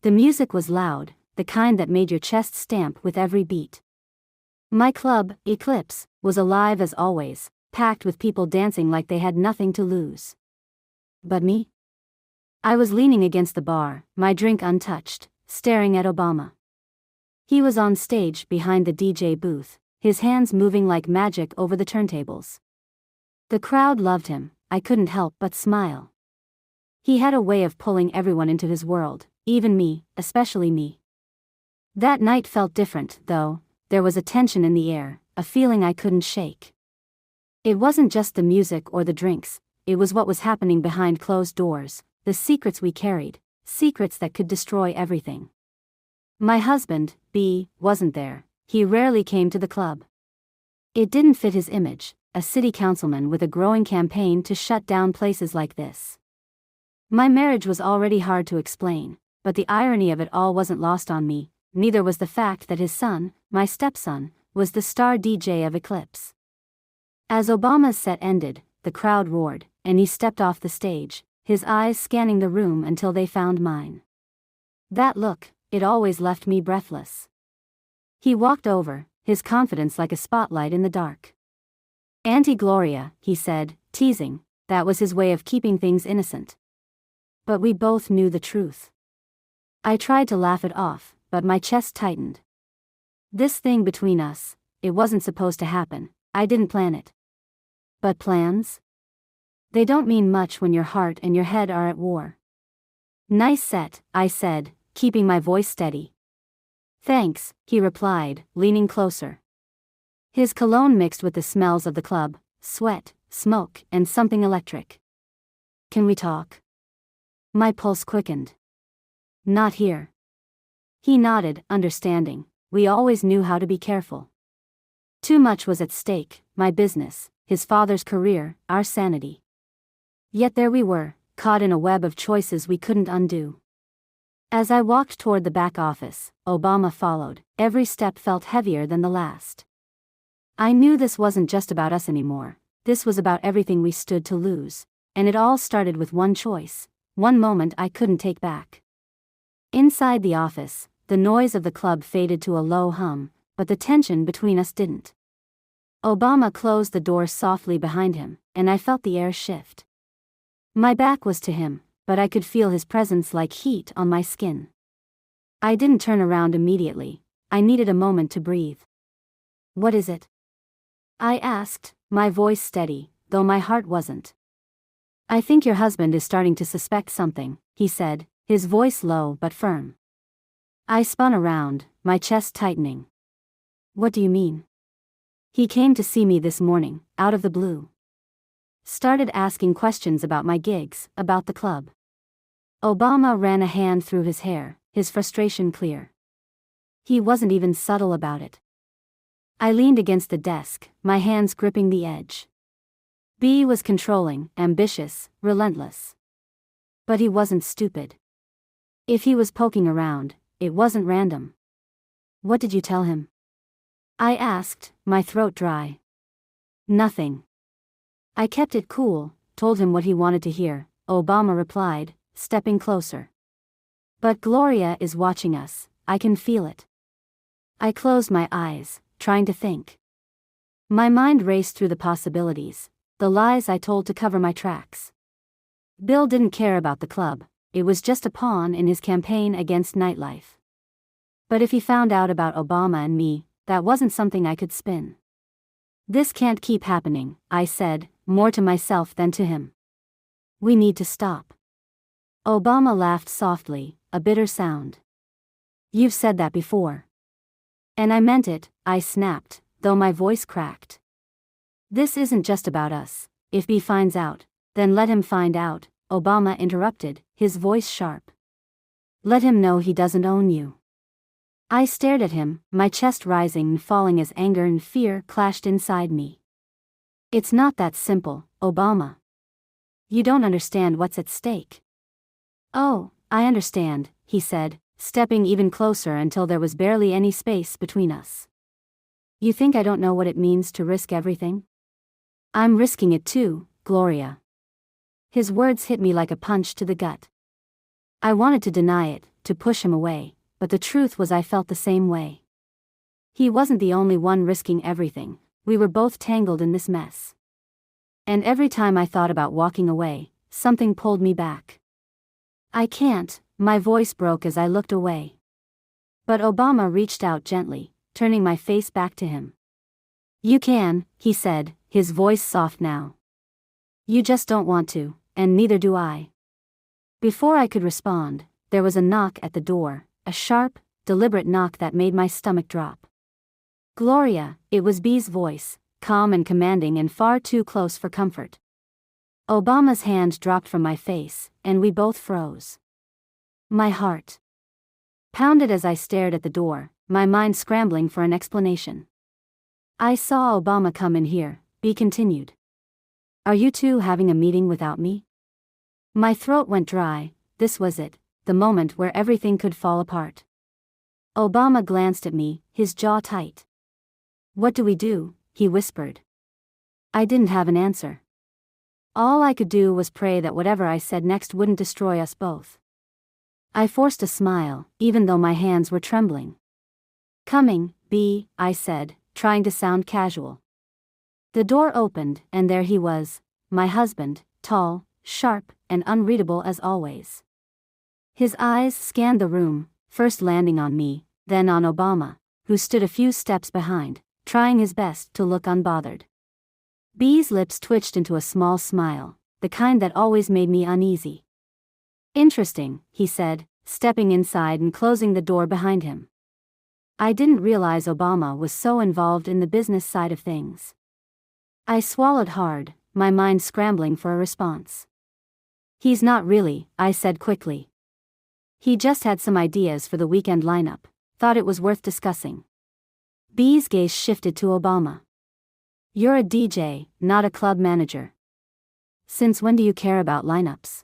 The music was loud, the kind that made your chest stamp with every beat. My club, Eclipse, was alive as always, packed with people dancing like they had nothing to lose. But me? I was leaning against the bar, my drink untouched, staring at Obama. He was on stage behind the DJ booth, his hands moving like magic over the turntables. The crowd loved him, I couldn't help but smile. He had a way of pulling everyone into his world, even me, especially me. That night felt different, though. There was a tension in the air, a feeling I couldn't shake. It wasn't just the music or the drinks, it was what was happening behind closed doors, the secrets we carried, secrets that could destroy everything. My husband, B, wasn't there. He rarely came to the club. It didn't fit his image, a city councilman with a growing campaign to shut down places like this. My marriage was already hard to explain, but the irony of it all wasn't lost on me, neither was the fact that his son, my stepson, was the star DJ of Eclipse. As Obama's set ended, the crowd roared, and he stepped off the stage, his eyes scanning the room until they found mine. That look, it always left me breathless. He walked over, his confidence like a spotlight in the dark. "Auntie Gloria," he said, teasing, that was his way of keeping things innocent. But we both knew the truth. I tried to laugh it off, but my chest tightened. This thing between us, it wasn't supposed to happen, I didn't plan it. But plans? They don't mean much when your heart and your head are at war. "Nice set," I said, keeping my voice steady. "Thanks," he replied, leaning closer. His cologne mixed with the smells of the club, sweat, smoke, and something electric. "Can we talk?" My pulse quickened. "Not here." He nodded, understanding. We always knew how to be careful. Too much was at stake, my business, his father's career, our sanity. Yet there we were, caught in a web of choices we couldn't undo. As I walked toward the back office, Obama followed. Every step felt heavier than the last. I knew this wasn't just about us anymore, this was about everything we stood to lose, and it all started with one choice, one moment I couldn't take back. Inside the office, the noise of the club faded to a low hum, but the tension between us didn't. Obama closed the door softly behind him, and I felt the air shift. My back was to him, but I could feel his presence like heat on my skin. I didn't turn around immediately, I needed a moment to breathe. "What is it?" I asked, my voice steady, though my heart wasn't. "I think your husband is starting to suspect something," he said, his voice low but firm. I spun around, my chest tightening. "What do you mean?" "He came to see me this morning, out of the blue. Started asking questions about my gigs, about the club." Obama ran a hand through his hair, his frustration clear. He wasn't even subtle about it. I leaned against the desk, my hands gripping the edge. B was controlling, ambitious, relentless. But he wasn't stupid. If he was poking around, it wasn't random. "What did you tell him?" I asked, my throat dry. "Nothing. I kept it cool, told him what he wanted to hear," Obama replied, stepping closer. "But Gloria is watching us, I can feel it." I closed my eyes, trying to think. My mind raced through the possibilities, the lies I told to cover my tracks. Bill didn't care about the club, it was just a pawn in his campaign against nightlife. But if he found out about Obama and me, that wasn't something I could spin. "This can't keep happening," I said, more to myself than to him. "We need to stop." Obama laughed softly, a bitter sound. "You've said that before." "And I meant it," I snapped, though my voice cracked. "This isn't just about us. If B finds out, then let him find out," Obama interrupted, his voice sharp. "Let him know he doesn't own you." I stared at him, my chest rising and falling as anger and fear clashed inside me. "It's not that simple, Obama. You don't understand what's at stake." "Oh, I understand," he said, stepping even closer until there was barely any space between us. "You think I don't know what it means to risk everything? I'm risking it too, Gloria." His words hit me like a punch to the gut. I wanted to deny it, to push him away, but the truth was I felt the same way. He wasn't the only one risking everything, we were both tangled in this mess. And every time I thought about walking away, something pulled me back. I can't, my voice broke as I looked away. But Obama reached out gently, turning my face back to him. You can, he said, his voice soft now. You just don't want to, and neither do I. Before I could respond, there was a knock at the door, a sharp, deliberate knock that made my stomach drop. Gloria, it was Bee's voice, calm and commanding and far too close for comfort. Obama's hand dropped from my face, and we both froze. My heart pounded as I stared at the door, my mind scrambling for an explanation. I saw Obama come in here, Bee continued. Are you two having a meeting without me? My throat went dry, this was it, the moment where everything could fall apart. Obama glanced at me, his jaw tight. What do we do? He whispered. I didn't have an answer. All I could do was pray that whatever I said next wouldn't destroy us both. I forced a smile, even though my hands were trembling. Coming, Bee, I said, trying to sound casual. The door opened, and there he was, my husband, tall, sharp, and unreadable as always. His eyes scanned the room, first landing on me, then on Obama, who stood a few steps behind, trying his best to look unbothered. Bee's lips twitched into a small smile, the kind that always made me uneasy. Interesting, he said, stepping inside and closing the door behind him. I didn't realize Obama was so involved in the business side of things. I swallowed hard, my mind scrambling for a response. He's not really, I said quickly. He just had some ideas for the weekend lineup, thought it was worth discussing. Bee's gaze shifted to Obama. You're a DJ, not a club manager. Since when do you care about lineups?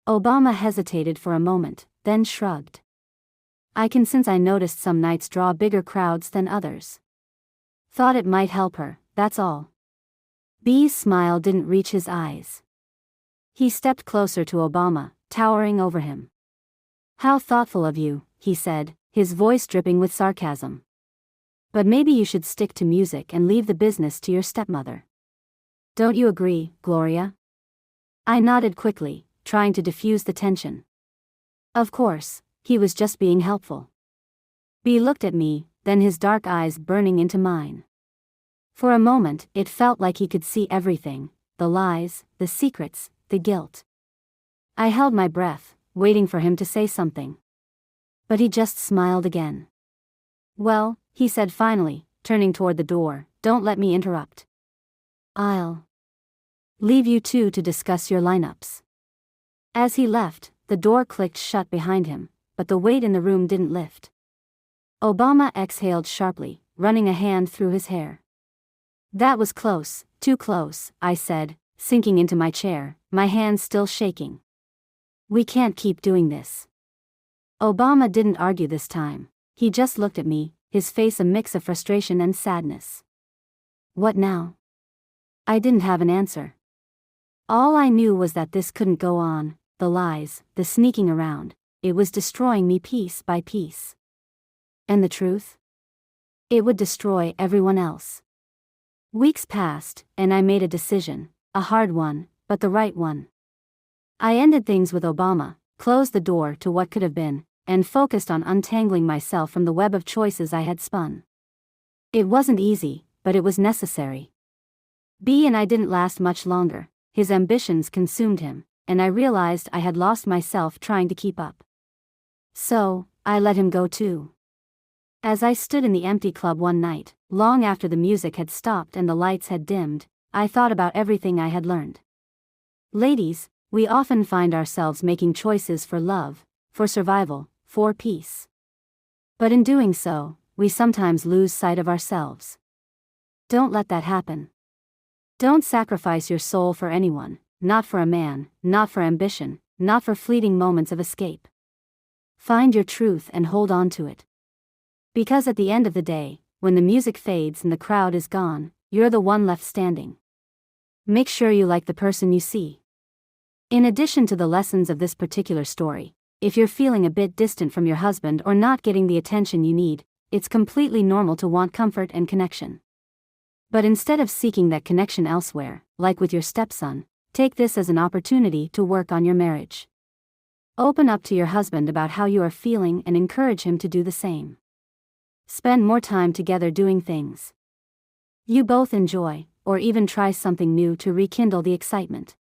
Obama hesitated for a moment, then shrugged. I can, since I noticed some nights draw bigger crowds than others. Thought it might help her, that's all. Bee's smile didn't reach his eyes. He stepped closer to Obama, towering over him. How thoughtful of you, he said, his voice dripping with sarcasm. But maybe you should stick to music and leave the business to your stepmother. Don't you agree, Gloria? I nodded quickly, trying to diffuse the tension. Of course, he was just being helpful. Bee looked at me, then his dark eyes burning into mine. For a moment, it felt like he could see everything, the lies, the secrets, the guilt. I held my breath, waiting for him to say something. But he just smiled again. Well, he said finally, turning toward the door, don't let me interrupt. I'll leave you two to discuss your lineups. As he left, the door clicked shut behind him, but the weight in the room didn't lift. Obama exhaled sharply, running a hand through his hair. That was close, too close, I said, sinking into my chair, my hands still shaking. We can't keep doing this. Obama didn't argue this time. He just looked at me, his face a mix of frustration and sadness. What now? I didn't have an answer. All I knew was that this couldn't go on, the lies, the sneaking around, it was destroying me piece by piece. And the truth? It would destroy everyone else. Weeks passed, and I made a decision, a hard one, but the right one. I ended things with Obama, closed the door to what could have been, and focused on untangling myself from the web of choices I had spun. It wasn't easy, but it was necessary. Bee and I didn't last much longer, his ambitions consumed him, and I realized I had lost myself trying to keep up. So, I let him go too. As I stood in the empty club one night, long after the music had stopped and the lights had dimmed, I thought about everything I had learned. Ladies, we often find ourselves making choices for love, for survival, for peace. But in doing so, we sometimes lose sight of ourselves. Don't let that happen. Don't sacrifice your soul for anyone, not for a man, not for ambition, not for fleeting moments of escape. Find your truth and hold on to it. Because at the end of the day, when the music fades and the crowd is gone, you're the one left standing. Make sure you like the person you see. In addition to the lessons of this particular story, If you're feeling a bit distant from your husband or not getting the attention you need, it's completely normal to want comfort and connection. But instead of seeking that connection elsewhere, like with your stepson, take this as an opportunity to work on your marriage. Open up to your husband about how you are feeling and encourage him to do the same. Spend more time together doing things you both enjoy, or even try something new to rekindle the excitement.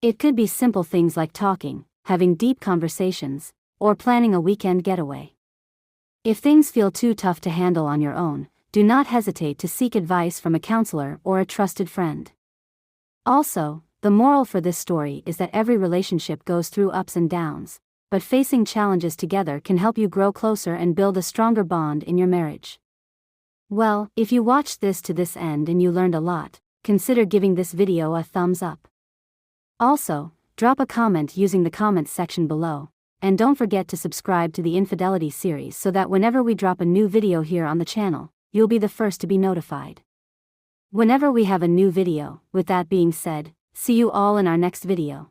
It could be simple things like talking, having deep conversations, or planning a weekend getaway. If things feel too tough to handle on your own, do not hesitate to seek advice from a counselor or a trusted friend. Also, the moral for this story is that every relationship goes through ups and downs, but facing challenges together can help you grow closer and build a stronger bond in your marriage. Well, if you watched this to this end and you learned a lot, consider giving this video a thumbs up. Also, drop a comment using the comments section below, and don't forget to subscribe to the Infidelity series so that whenever we drop a new video here on the channel, you'll be the first to be notified whenever we have a new video. With that being said, see you all in our next video.